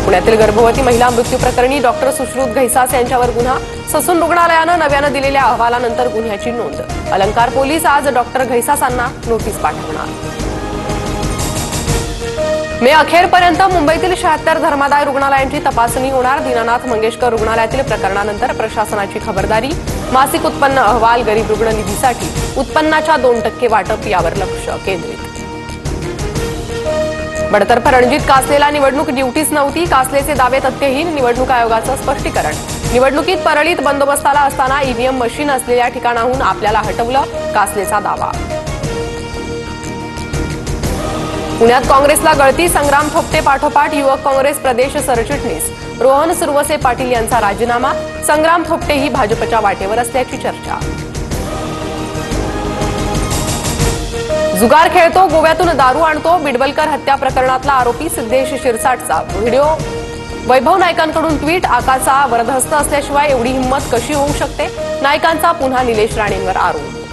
पुण्यातील गर्भवती महिला मृत्यू प्रकरणी डॉक्टर सुश्रुत घैसास यांच्यावर गुन्हा. ससून रुग्णालयानं नव्यानं दिलेल्या अहवालानंतर गुन्ह्याची नोंद. अलंकार पोलीस आज डॉक्टर घैसासांना नोटीस पाठवणार. मे अखेरपर्यंत मुंबईतील 76 धर्मादाय रुग्णालयांची तपासणी होणार. दीनानाथ मंगेशकर रुग्णालयातील प्रकरणानंतर प्रशासनाची खबरदारी. मासिक उत्पन्न अहवाल, गरीब रुग्ण निधीसाठी उत्पन्नाच्या 2% वाटप यावर लक्ष केंद्रित. बडतर्फ रणजित कासलेला निवडणूक ड्युटीच नव्हती. कासलेचे दावे तथ्यहीन. निवडणूक आयोगाचं स्पष्टीकरण. निवडणुकीत परळीत बंदोबस्ताला असताना ईव्हीएम मशीन असलेल्या ठिकाणाहून आपल्याला हटवलं, कासलेचा दावा. पुण्यात काँग्रेसला गळती. संग्राम थोपटे पाठोपाठ युवक काँग्रेस प्रदेश सरचिटणीस. रोहन सुरवसे पाटील यांचा राजीनामा. संग्राम थोपटेही भाजपच्या वाटेवर असल्याची चर्चा. जुगार खेळतो, गोव्यातून दारू आणतो. बिडवलकर हत्या प्रकरणातला आरोपी सिद्धेश शिरसाटचा व्हिडिओ. वैभव नाईकांकडून ट्विट. आकाचा वरदहस्त असल्याशिवाय एवढी हिंमत कशी होऊ शकते? नाईकांचा पुन्हा निलेश राणेंवर आरोप.